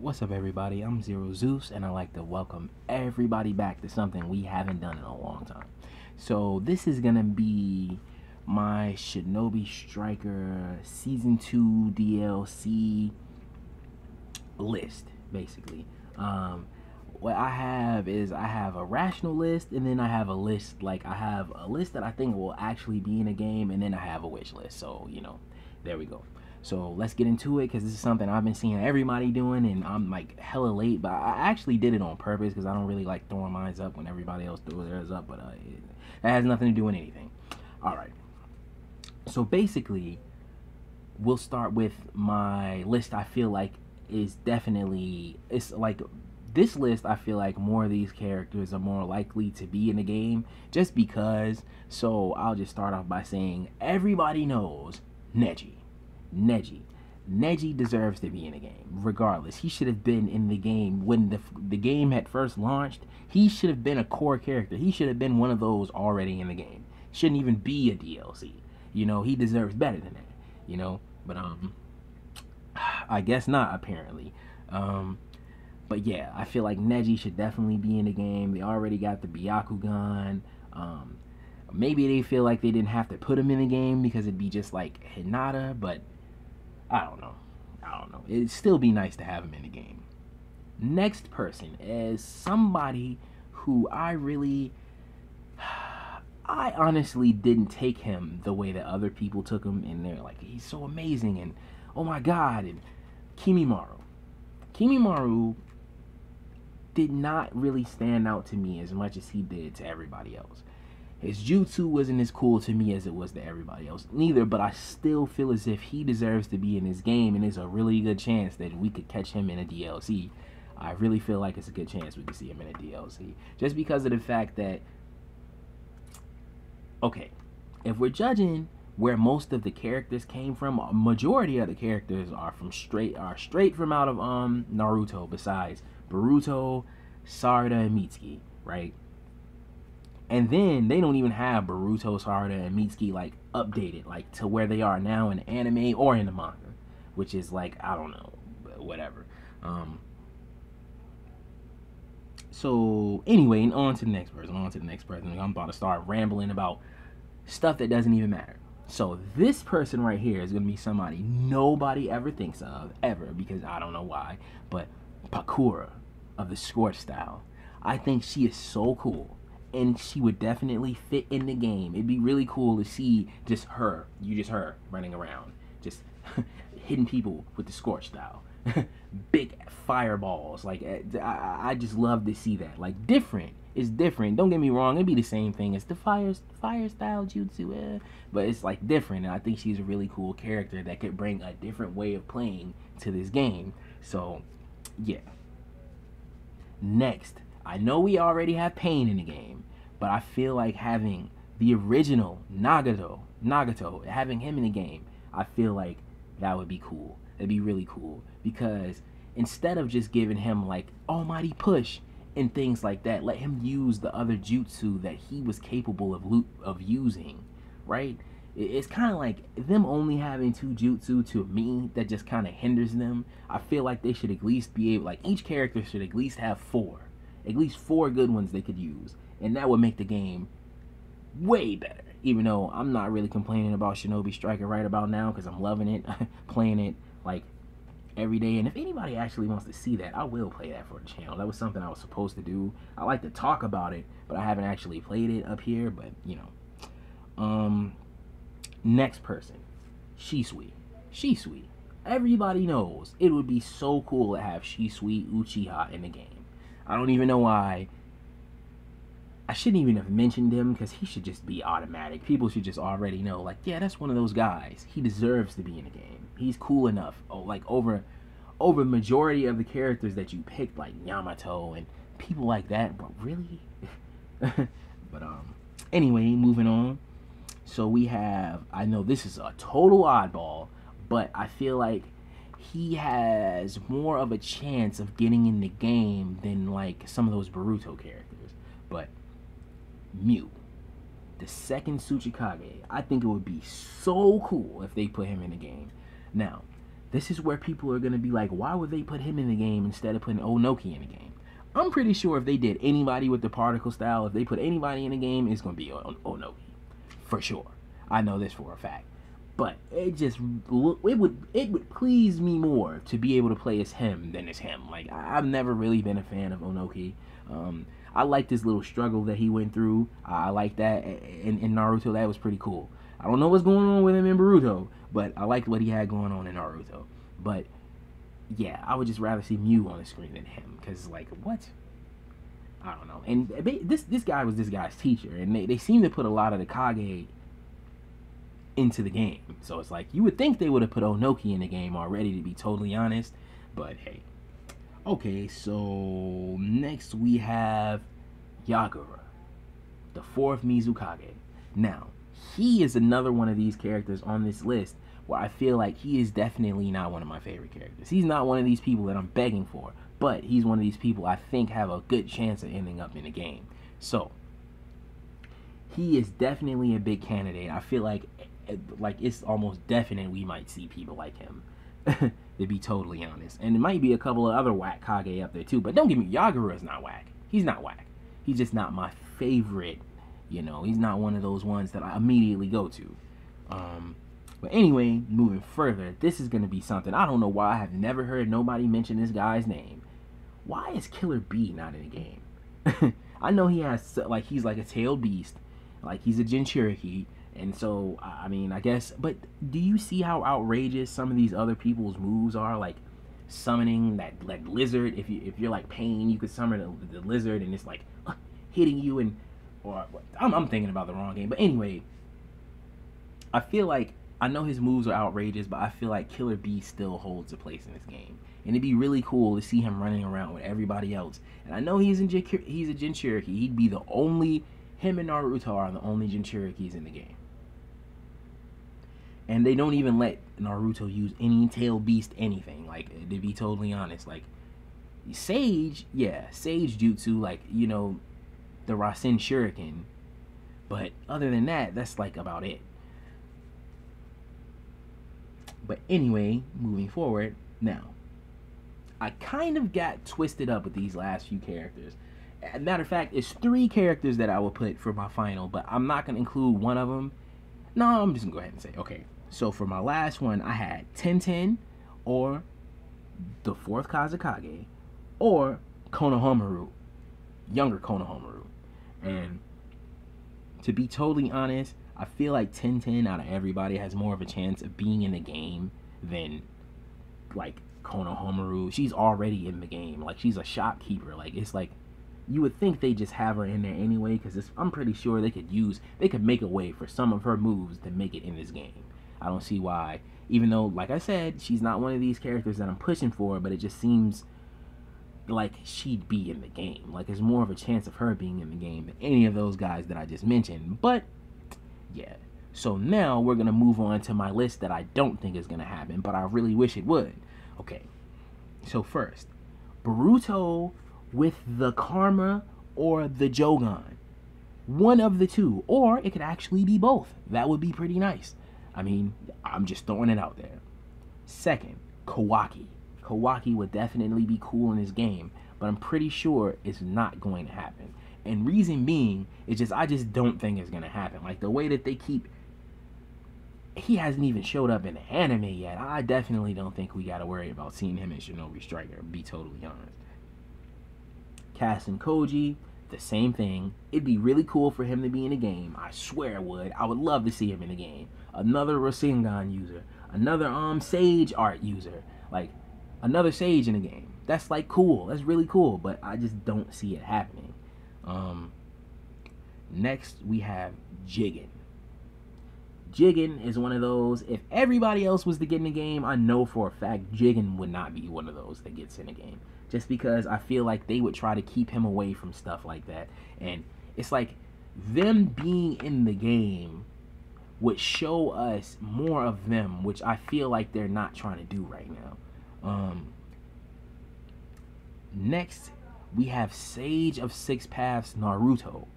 What's up, everybody? I'm Zero Zeus, and I'd like to welcome everybody back to something we haven't done in a long time. So, this is gonna be my Shinobi Striker Season 2 DLC list, basically. What I have is I have a rational list, and then I have a list, I have a list that I think will actually be in a game, and then I have a wish list. So, there we go. So let's get into it, because this is something I've been seeing everybody doing, and I'm like hella late, but I actually did it on purpose because I don't really like throwing mine up when everybody else throws theirs up, but that has nothing to do with anything. All right. So basically, we'll start with my list. I feel like is definitely, it's like this list, I feel like more of these characters are more likely to be in the game just because. So I'll just start off by saying everybody knows Neji. Neji deserves to be in the game, regardless. He should have been in the game when the game had first launched. He should have been a core character. He should have been one of those already in the game. Shouldn't even be a DLC. He deserves better than that. But I guess not, apparently. But yeah, I feel like Neji should definitely be in the game. They already got the Byakugan. Maybe they feel like they didn't have to put him in the game because it'd be just like Hinata, but I don't know. It'd still be nice to have him in the game. Next person is somebody who I honestly didn't take him the way that other people took him, and they're like, he's so amazing, and oh my god, and Kimimaro. Kimimaro did not really stand out to me as much as he did to everybody else. His jutsu wasn't as cool to me as it was to everybody else, neither, but I still feel as if he deserves to be in this game, and there's a really good chance that we could catch him in a DLC. I really feel like it's a good chance we could see him in a DLC, just because of the fact that, okay, if we're judging where most of the characters came from, a majority of the characters are straight from out of Naruto, besides Boruto, Sarada, and Mitsuki, right? And then they don't even have Boruto, Sarada, and Mitsuki like updated like to where they are now in the anime or in the manga, which is like, I don't know, whatever. So anyway, and on to the next person. I'm about to start rambling about stuff that doesn't even matter. So this person right here is gonna be somebody nobody ever thinks of ever, because I don't know why, but Pakura of the Scorch style. I think she is so cool, and she would definitely fit in the game. It'd be really cool to see just her running around, just hitting people with the Scorch style. Big fireballs. Like, I just love to see that. Like, different. It's different. Don't get me wrong. It'd be the same thing as the fire style jutsu. But it's, like, different. And I think she's a really cool character that could bring a different way of playing to this game. So, yeah. Next, I know we already have Pain in the game, but I feel like having the original Nagato, having him in the game, I feel like that would be cool. That'd be really cool, because instead of just giving him like almighty push and things like that, let him use the other jutsu that he was capable of using, right? It's kind of like them only having 2 jutsu, to me, that just kind of hinders them. I feel like they should at least be able, like, each character should at least have 4. At least 4 good ones they could use. And that would make the game way better. Even though I'm not really complaining about Shinobi Striker right about now, because I'm loving it, playing it, like, every day. And if anybody actually wants to see that, I will play that for the channel. That was something I was supposed to do. I like to talk about it, but I haven't actually played it up here. But, next person, Shisui. Everybody knows it would be so cool to have Shisui Uchiha in the game. I don't even know why. I shouldn't even have mentioned him, because he should just be automatic. People should just already know, like, yeah, that's one of those guys. He deserves to be in the game. He's cool enough. Oh, like, over majority of the characters that you picked, like Yamato and people like that. But really? But anyway, moving on. So we have, I know this is a total oddball, but I feel like he has more of a chance of getting in the game than like some of those Boruto characters. But Mew, the second Tsuchikage, I think it would be so cool if they put him in the game. Now, This is where people are going to be like, why would they put him in the game instead of putting Onoki in the game? I'm pretty sure if they did anybody with the particle style, if they put anybody in the game, it's going to be Onoki. For sure. I know this for a fact. But it just, it would please me more to be able to play as him than as him. Like, I've never really been a fan of Onoki. I like this little struggle that he went through. I like that in Naruto. That was pretty cool. I don't know what's going on with him in Boruto, but I liked what he had going on in Naruto. But yeah, I would just rather see Mew on the screen than him, because like, what? I don't know. And this guy was this guy's teacher, and they seem to put a lot of the Kage into the game. So it's like, you would think they would have put Onoki in the game already, to be totally honest. But hey. Okay, so next we have Yagura, the 4th Mizukage. Now, he is another one of these characters on this list where I feel like he is definitely not one of my favorite characters. He's not one of these people that I'm begging for, but he's one of these people I think have a good chance of ending up in the game. So, he is definitely a big candidate. I feel like it's almost definite we might see people like him, to be totally honest. And there might be a couple of other whack Kage up there too, but don't get me, Yagura is not whack. He's not whack. He's just not my favorite. You know, he's not one of those ones that I immediately go to. But anyway, moving further, this is going to be something. I don't know why I have never heard nobody mention this guy's name. Why is Killer B not in the game? I know he has, like, he's like a tailed beast. Like, he's a Jinchuriki. And so, I mean, I guess, but do you see how outrageous some of these other people's moves are? Like, summoning that, like, lizard. If you're like Pain, you could summon the lizard, and it's like hitting you, and or I'm thinking about the wrong game. But anyway, I feel like, I know his moves are outrageous, but I feel like Killer B still holds a place in this game. And it'd be really cool to see him running around with everybody else. And I know he's a Jinchuriki. He'd be the only, him and Naruto are the only Jinchurikis in the game. And they don't even let Naruto use any tail beast anything. Like, to be totally honest, like, Sage, yeah, Sage Jutsu, like, you know, the Rasen Shuriken. But other than that, that's like about it. But anyway, moving forward, now, I kind of got twisted up with these last few characters. As a matter of fact, it's 3 characters that I will put for my final, but I'm not going to include one of them. No, I'm just going to go ahead and say, okay. So for my last one, I had Tenten, or the 4th Kazekage, or Konohamaru, younger Konohamaru. And to be totally honest, I feel like Tenten out of everybody has more of a chance of being in the game than like Konohamaru. She's already in the game. Like, she's a shopkeeper. Like, it's like, you would think they just have her in there anyway, because I'm pretty sure they could make a way for some of her moves to make it in this game. I don't see why, even though, like I said, she's not one of these characters that I'm pushing for, but it just seems like she'd be in the game. Like, there's more of a chance of her being in the game than any of those guys that I just mentioned. But yeah, so now we're gonna move on to my list that I don't think is gonna happen, but I really wish it would. Okay, so first, Boruto with the Karma or the Jogan. One of the two, or it could actually be both. That would be pretty nice. I mean, I'm just throwing it out there. Second, Kawaki. Kawaki would definitely be cool in this game, but I'm pretty sure it's not going to happen. And reason being, is just, I just don't think it's going to happen. Like, the way that they keep, he hasn't even showed up in the anime yet. I definitely don't think we got to worry about seeing him in Shinobi Striker, to be totally honest. Cass and Koji, the same thing. It'd be really cool for him to be in the game. I swear it would. I would love to see him in the game. Another Rasengan user. Another Sage art user. Like, another Sage in the game. That's like cool. That's really cool. But I just don't see it happening. Next we have Jigen. Jigen is one of those, if everybody else was to get in the game, I know for a fact Jigen would not be one of those that gets in the game. Just because I feel like they would try to keep him away from stuff like that. And it's like, them being in the game would show us more of them, which I feel like they're not trying to do right now. Next, we have Sage of Six Paths Naruto.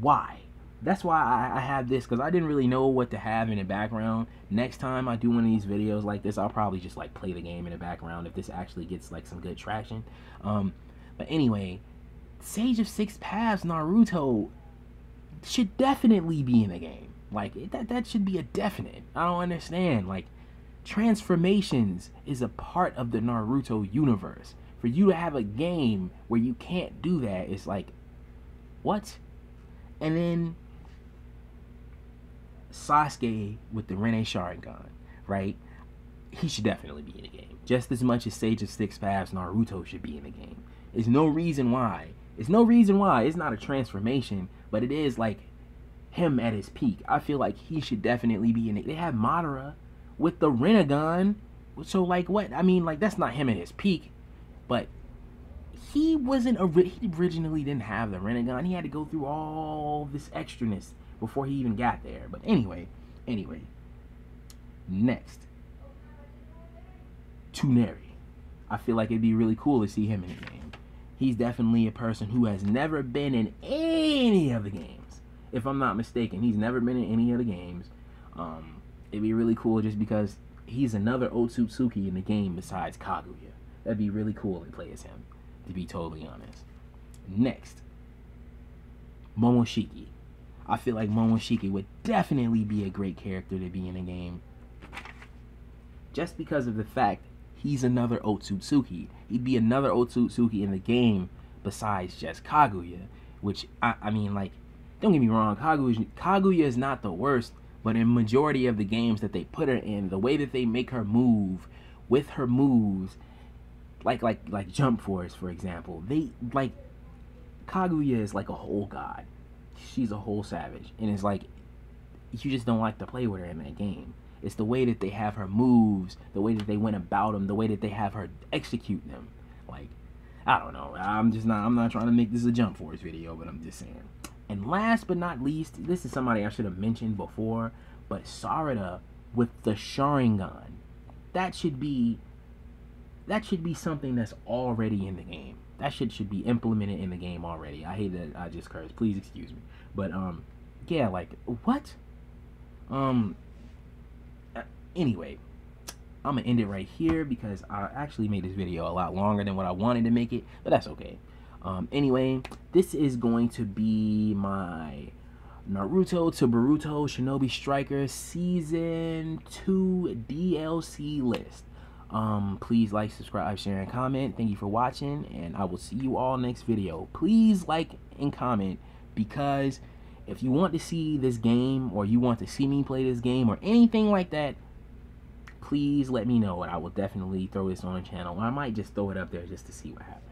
Why? that's why I have this, because I didn't really know what to have in the background. Next time I do one of these videos like this, I'll probably just like play the game in the background if this actually gets like some good traction. But anyway, Sage of Six Paths Naruto should definitely be in the game. Like that should be a definite. I don't understand. Like, transformations is a part of the Naruto universe. For you to have a game where you can't do that, it's like, what? And then Sasuke with the Rinne Sharingan, right? He should definitely be in the game. Just as much as Sage of Six Paths Naruto should be in the game. There's no reason why. There's no reason why. It's not a transformation, but it is like him at his peak. I feel like he should definitely be in it. They have Madara with the Rinnegan. So like what? I mean, like, that's not him at his peak, but he originally didn't have the Rinnegan. He had to go through all this extraness before he even got there. But anyway, next, Tsuneri. I feel like it'd be really cool to see him in the game. He's definitely a person who has never been in any of the games. If I'm not mistaken, he's never been in any of the games. It'd be really cool just because he's another Otsutsuki in the game besides Kaguya. That'd be really cool to play as him, to be totally honest. Next, Momoshiki. I feel like Momoshiki would definitely be a great character to be in a game, just because of the fact he's another Otsutsuki. He'd be another Otsutsuki in the game besides just Kaguya, which, I mean, like, don't get me wrong, Kaguya is not the worst, but in majority of the games that they put her in, the way that they make her move with her moves, like Jump Force, for example, Kaguya is like a whole god. She's a whole savage, and it's like, you just don't like to play with her in that game. It's the way that they have her moves, the way that they went about them, the way that they have her execute them. Like, I don't know. I'm not trying to make this a Jump Force video, but I'm just saying. And last but not least, this is somebody I should have mentioned before, but Sarada with the Sharingan. That should be something that's already in the game. That shit should be implemented in the game already. I hate that I just cursed. Please excuse me. But yeah, like, what? Anyway, I'm gonna end it right here because I actually made this video a lot longer than what I wanted to make it, but that's okay. Anyway, this is going to be my Naruto to Boruto Shinobi Striker Season 2 DLC list. Please like, subscribe, share, and comment. Thank you for watching, and I will see you all next video. Please like and comment, because if you want to see this game, or you want to see me play this game, or anything like that, please let me know, and I will definitely throw this on the channel. I might just throw it up there just to see what happens.